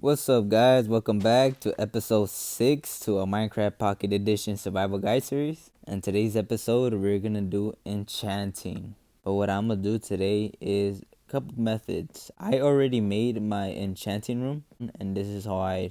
What's up, guys? Welcome back to episode 6 to a Minecraft Pocket Edition Survival Guide series. And today's episode, we're gonna do enchanting. But what I'm gonna do today is a couple methods. I already made my enchanting room, and this is how I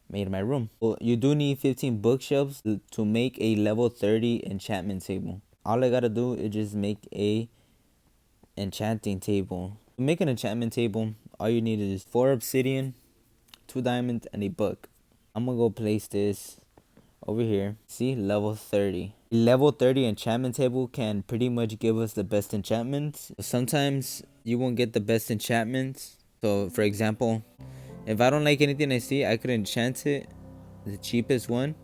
made my room. Well, you do need 15 bookshelves to make a level 30 enchantment table. All I gotta do is just make a enchanting table. To make an enchantment table, all you need is 4 obsidian, 2 diamonds, and a book. I'm gonna go place this over here. See, level 30. Level 30 enchantment table can pretty much give us the best enchantments. Sometimes you won't get the best enchantments. So for example, if I don't like anything I see, I could enchant it, the cheapest one,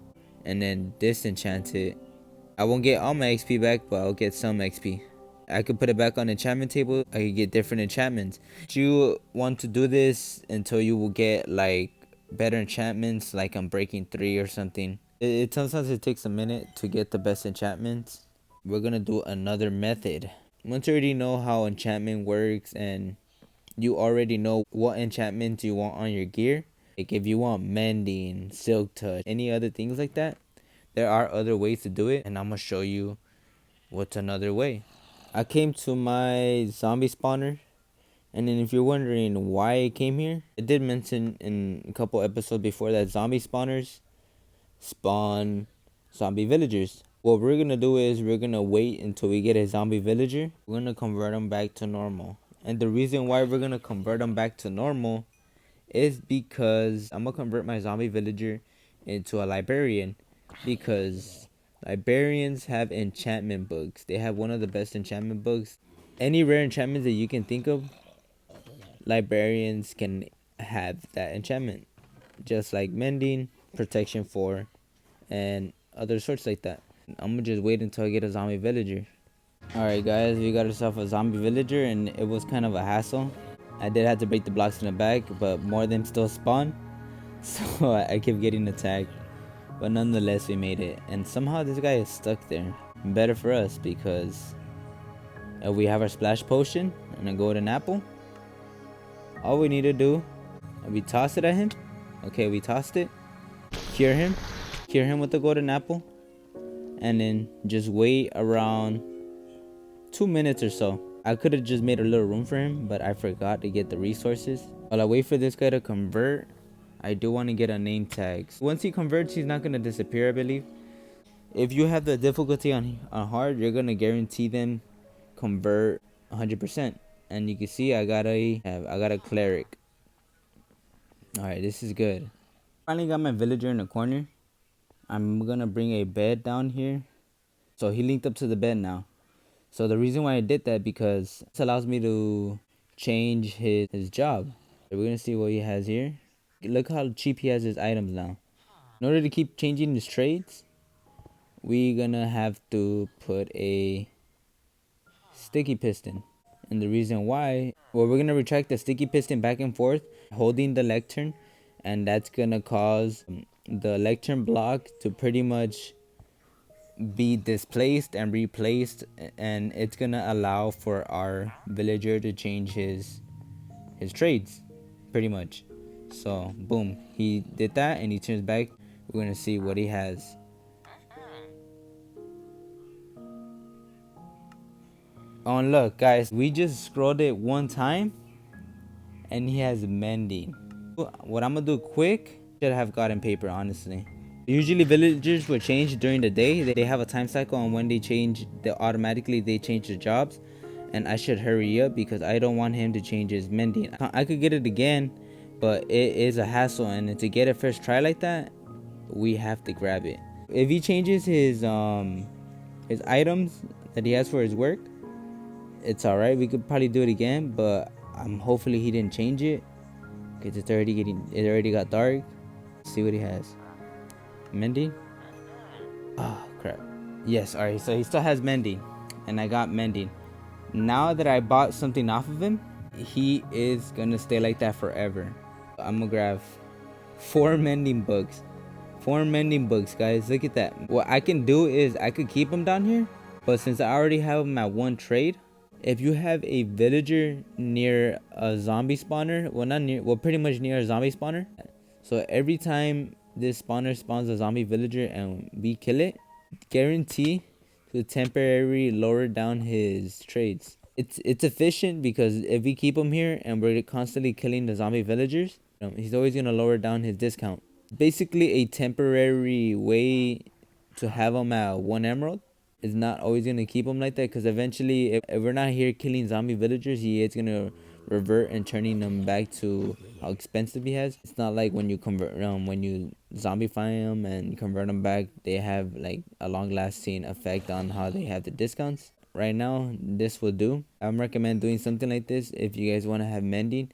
and then disenchant it. I won't get all my XP back, but I'll get some XP. I could put it back on enchantment table. I could get different enchantments. You want to do this until you will get like better enchantments, like on breaking 3 or something. Sometimes it takes a minute to get the best enchantments. We're gonna do another method. Once you already know how enchantment works and you already know what enchantments you want on your gear, like if you want mending, silk touch, any other things like that, there are other ways to do it, and I'm gonna show you what's another way. I came to my zombie spawner, and then if you're wondering why I came here, I did mention in a couple episodes before that zombie spawners spawn zombie villagers. What we're gonna do is we're gonna wait until we get a zombie villager. We're gonna convert them back to normal. And the reason why we're gonna convert them back to normal is because I'm gonna convert my zombie villager into a librarian, because librarians have enchantment books. They have one of the best enchantment books. Any rare enchantments that you can think of, librarians can have that enchantment. Just like mending, protection 4, and other sorts like that. I'm gonna just wait until I get a zombie villager. Alright guys, we got ourselves a zombie villager, and it was kind of a hassle. I did have to break the blocks in the back, but more of them still spawn. So I kept getting attacked. But nonetheless, we made it. And somehow this guy is stuck there. Better for us, because if we have our splash potion and a golden apple, all we need to do, we toss it at him. Okay, we tossed it. Cure him with the golden apple. And then just wait around 2 minutes or so. I could have just made a little room for him, but I forgot to get the resources. While I wait for this guy to convert, I do want to get a name tag. Once he converts, he's not going to disappear, I believe. If you have the difficulty on hard, you're going to guarantee them convert 100%. And you can see I got a cleric. Alright, this is good. Finally got my villager in the corner. I'm going to bring a bed down here. So he linked up to the bed now. So the reason why I did that, because this allows me to change his job. We're going to see what he has here. Look how cheap he has his items now. In order to keep changing his trades, we're gonna have to put a sticky piston. And the reason why, well, we're gonna retract the sticky piston back and forth, holding the lectern, and that's gonna cause the lectern block to pretty much be displaced and replaced, and it's gonna allow for our villager to change his trades, pretty much. So boom, he did that, and he turns back. We're gonna see what he has. Oh, and look guys, we just scrolled it one time and he has mending. What I'm gonna do quick, should have gotten paper, honestly. Usually villagers will change during the day. They have a time cycle on when they change. They automatically change their jobs, and I should hurry up because I don't want him to change his mending. I could get it again, but it is a hassle, and to get it first try like that, we have to grab it. If he changes his items that he has for his work, it's alright. We could probably do it again, but hopefully he didn't change it, because it already got dark. Let's see what he has. Mending. Oh crap. Yes, alright, so he still has mending, and I got mending. Now that I bought something off of him, he is gonna stay like that forever. I'm gonna grab 4 mending books. 4 mending books, guys. Look at that. What I can do is I could keep him down here, but since I already have him at 1 trade, if you have a villager near a zombie spawner, well, not near, well, pretty much near a zombie spawner. So every time this spawner spawns a zombie villager and we kill it, guarantee to temporarily lower down his trades. It's efficient because if we keep him here and we're constantly killing the zombie villagers, he's always gonna lower down his discount. Basically, a temporary way to have him at 1 emerald is not always gonna keep him like that, because eventually, if we're not here killing zombie villagers, he is gonna revert and turning them back to how expensive he has. It's not like when you convert when you zombify them and convert them back, they have like a long lasting effect on how they have the discounts. Right now, this will do. I'm recommend doing something like this if you guys want to have mending,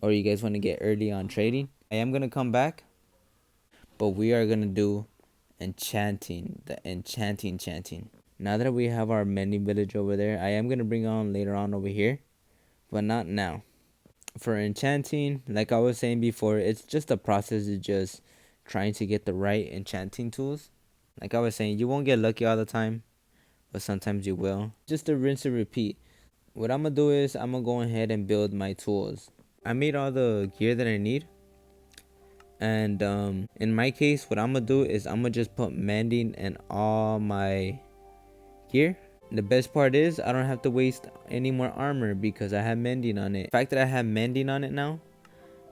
or you guys want to get early on trading. I am gonna come back, but we are gonna do enchanting, the enchanting chanting. Now that we have our mending village over there, I am gonna bring on later on over here, but not now. For enchanting, like I was saying before, it's just a process of just trying to get the right enchanting tools. Like I was saying, you won't get lucky all the time, but sometimes you will. Just a rinse and repeat. What I'm gonna do is I'm gonna go ahead and build my tools. I made all the gear that I need, and in my case, what I'm gonna do is I'm gonna just put mending in all my gear. The best part is I don't have to waste any more armor because I have mending on it. The fact that I have mending on it now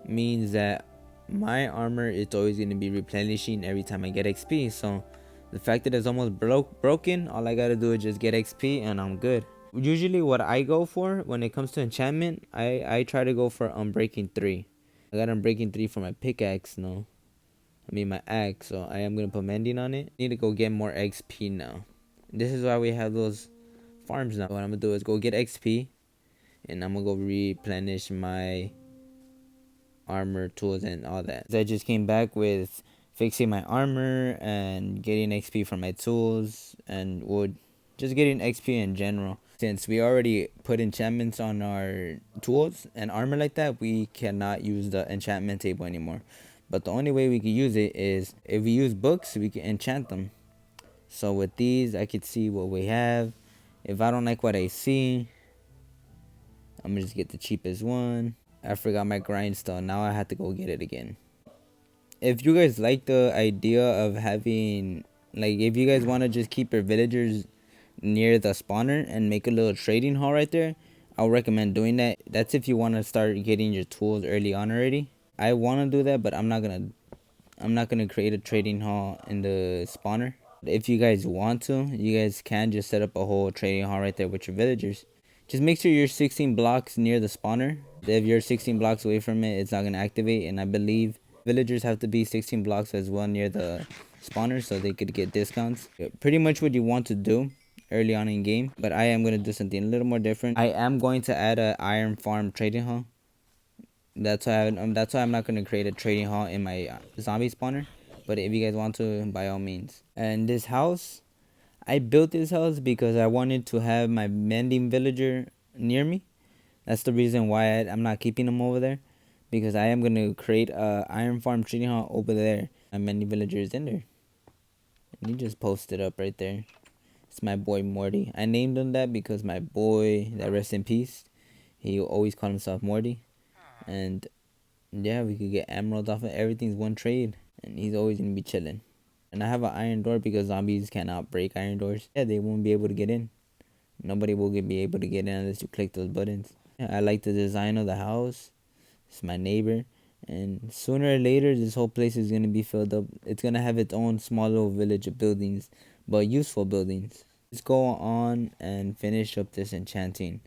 means that my armor is always going to be replenishing every time I get XP. So the fact that it's almost broken, all I gotta do is just get XP and I'm good. Usually what I go for when it comes to enchantment, I try to go for Unbreaking 3. I got Unbreaking 3 for my pickaxe now. I mean my axe, so I am gonna put mending on it. Need to go get more XP now. This is why we have those farms now. What I'm gonna do is go get XP, and I'm gonna go replenish my armor, tools, and all that. So I just came back with fixing my armor and getting XP from my tools and wood, just getting XP in general. Since we already put enchantments on our tools and armor like that, we cannot use the enchantment table anymore. But the only way we can use it is if we use books, we can enchant them. So with these, I could see what we have. If I don't like what I see, I'm gonna just get the cheapest one. I forgot my grindstone. Now I have to go get it again. If you guys like the idea of having, like, if you guys want to just keep your villagers near the spawner and make a little trading hall right there, I'll recommend doing that. That's if you want to start getting your tools early on already. I want to do that, but I'm not gonna create a trading hall in the spawner. If you guys want to, you guys can just set up a whole trading hall right there with your villagers. Just make sure you're 16 blocks near the spawner. If you're 16 blocks away from it, it's not going to activate. And I believe villagers have to be 16 blocks as well near the spawner so they could get discounts. Pretty much what you want to do early on in game. But I am going to do something a little more different. I am going to add an iron farm trading hall. That's why I'm not going to create a trading hall in my zombie spawner. But if you guys want to, by all means. And this house, I built this house because I wanted to have my mending villager near me. That's the reason why I'm not keeping him over there. Because I am going to create a iron farm trading hall over there. My mending villager is in there. And he just posted up right there. It's my boy Morty. I named him that because my boy, that rest in peace, he always called himself Morty. And yeah, we could get emeralds off of everything's one trade. And he's always going to be chilling. And I have an iron door because zombies cannot break iron doors. Yeah, they won't be able to get in. Nobody will be able to get in unless you click those buttons. Yeah, I like the design of the house. It's my neighbor. And sooner or later, this whole place is going to be filled up. It's going to have its own small little village of buildings, but useful buildings. Let's go on and finish up this enchanting.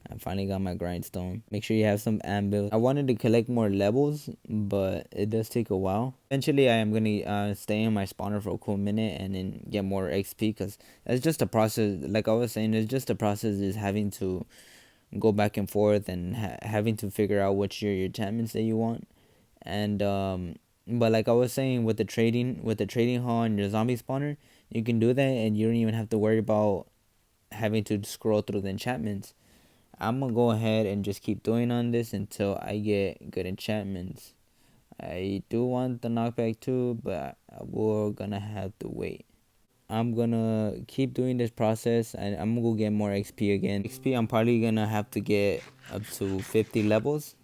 I finally got my grindstone. Make sure you have some anvil. I wanted to collect more levels, but it does take a while. Eventually, I am going to stay in my spawner for a cool minute and then get more XP, because that's just a process. Like I was saying, it's just a process is having to go back and forth and having to figure out which your enchantments that you want. And but like I was saying, with the trading hall and your zombie spawner, you can do that and you don't even have to worry about having to scroll through the enchantments. I'm gonna go ahead and just keep doing on this until I get good enchantments. I do want the knockback too, but we're gonna have to wait. I'm gonna keep doing this process, and I'm gonna go get more XP again. XP, I'm probably gonna have to get up to 50 levels.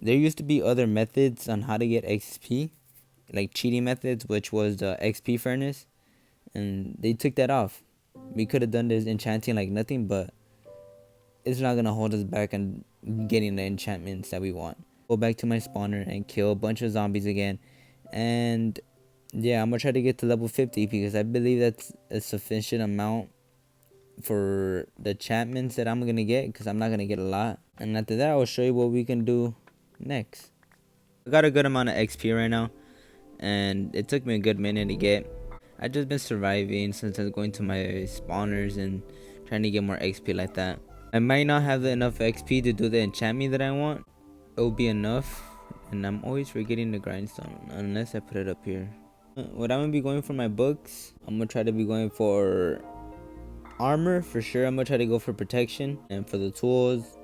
There used to be other methods on how to get XP, like cheating methods, which was the XP furnace, and they took that off. We could have done this enchanting like nothing, but it's not gonna hold us back on getting the enchantments that we want. Go back to my spawner and kill a bunch of zombies again, and yeah, I'm gonna try to get to level 50 because I believe that's a sufficient amount for the enchantments that I'm gonna get, because I'm not gonna get a lot. And after that, I'll show you what we can do next. I got a good amount of XP right now, and it took me a good minute to get. I just been surviving since I was going to my spawners and trying to get more XP like that. I might not have enough XP to do the enchantment that I want. It will be enough, and I'm always forgetting the grindstone unless I put it up here. What I'm gonna be going for my books, I'm gonna try to be going for armor for sure. I'm gonna try to go for protection, and for the tools,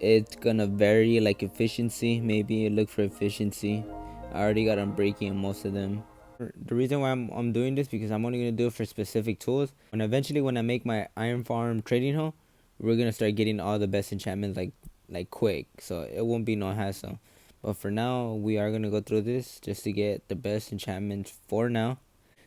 it's gonna vary, like efficiency. Maybe look for efficiency. I already got unbreaking on most of them. The reason why I'm doing this, because I'm only gonna do it for specific tools. And eventually, when I make my iron farm trading hall, we're gonna start getting all the best enchantments like quick, so it won't be no hassle. But for now, we are gonna go through this just to get the best enchantments for now.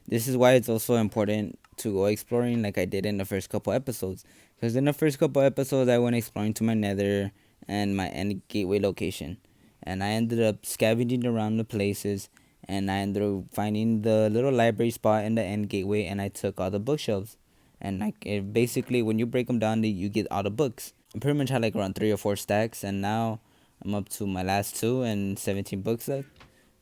This is why it's also important to go exploring like I did in the first couple episodes. Because in the first couple episodes, I went exploring to my nether and my end gateway location. And I ended up scavenging around the places. And I ended up finding the little library spot in the end gateway. And I took all the bookshelves. And basically, when you break them down, you get all the books. I pretty much had like around 3 or 4 stacks. And now I'm up to my last 2 and 17 books left.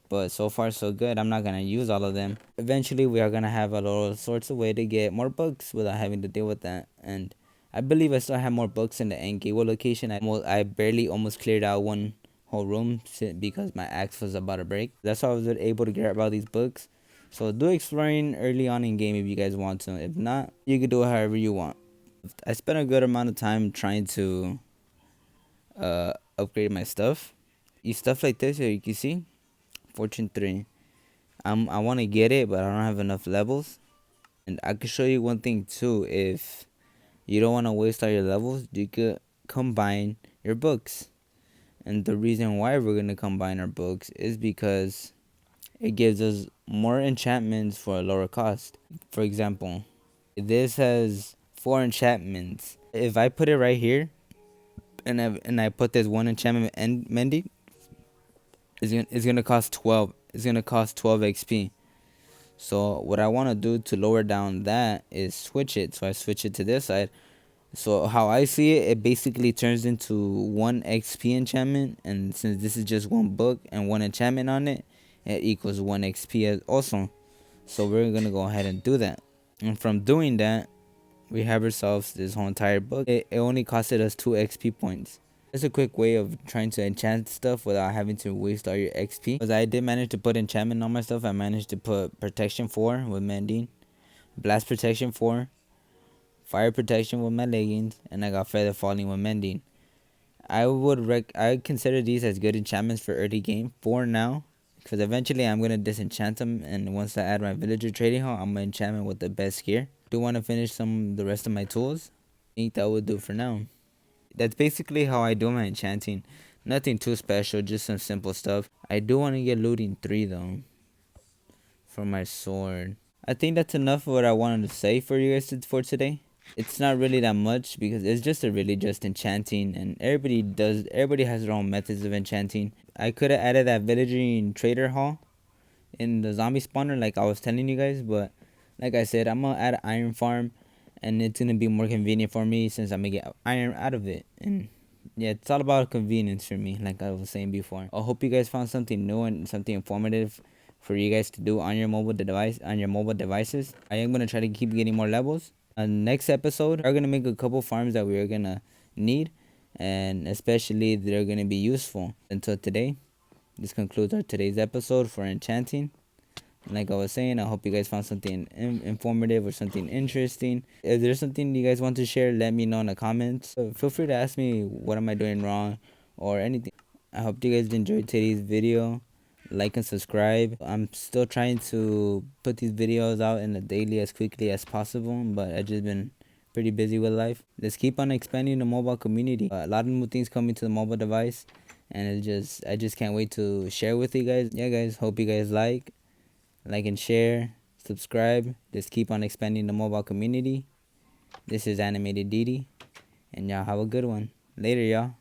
But so far so good. I'm not gonna use all of them. Eventually we are gonna have a little sorts of way to get more books without having to deal with that. And I believe I still have more books in the end gateway location. I barely almost cleared out one whole room because my axe was about to break. That's how I was able to grab all these books. So do exploring early on in game if you guys want to. If not, you can do it however you want. I spent a good amount of time trying to upgrade my stuff. Stuff like this here, you can see Fortune 3. I want to get it, but I don't have enough levels. And I could show you one thing too. If you don't want to waste all your levels, you could combine your books. And the reason why we're going to combine our books is because it gives us more enchantments for a lower cost. For example, this has 4 enchantments. If I put it right here, and I put this one enchantment and Mending, it's gonna cost 12. It's gonna cost 12 XP. So what I want to do to lower down that is switch it. So I switch it to this side. So how I see it, it basically turns into 1 XP enchantment. And since this is just 1 book and 1 enchantment on it, it equals 1 XP also. So we're going to go ahead and do that. And from doing that, we have ourselves this whole entire book. It only costed us 2 XP points. It's a quick way of trying to enchant stuff without having to waste all your XP. Because I did manage to put enchantment on my stuff. I managed to put protection 4 with Mending, blast protection 4, fire protection with my leggings, and I got feather falling with Mending. I consider these as good enchantments for early game for now. Because eventually I'm going to disenchant them. And once I add my villager trading hall, I'm going to enchant them with the best gear. Do want to finish the rest of my tools. I think that would do for now. That's basically how I do my enchanting. Nothing too special, just some simple stuff. I do want to get looting 3 though, for my sword. I think that's enough of what I wanted to say for you guys for today. It's not really that much because it's just just enchanting, and everybody has their own methods of enchanting. I could have added that villager and trader hall in the zombie spawner like I was telling you guys, but like I said, I'm gonna add an iron farm, and it's gonna be more convenient for me since I'm gonna get iron out of it. And yeah, it's all about convenience for me, like I was saying before. I hope you guys found something new and something informative for you guys to do on your mobile devices. I am gonna try to keep getting more levels. Next episode, we're gonna make a couple farms that we are gonna need, and especially they're gonna be useful. Until today, this concludes our today's episode for enchanting. Like I was saying, I hope you guys found something informative or something interesting. If there's something you guys want to share, let me know in the comments. Feel free to ask me what am I doing wrong or anything. I hope you guys enjoyed today's video. like and subscribe. I'm still trying to put these videos out in the daily as quickly as possible, but I just been pretty busy with life. Let's keep on expanding the mobile community. A lot of new things coming to the mobile device, and I just can't wait to share with you guys. Yeah, guys, hope you guys like and share, subscribe. Let's keep on expanding the mobile community. This is Animated Didi, and y'all have a good one. Later, y'all.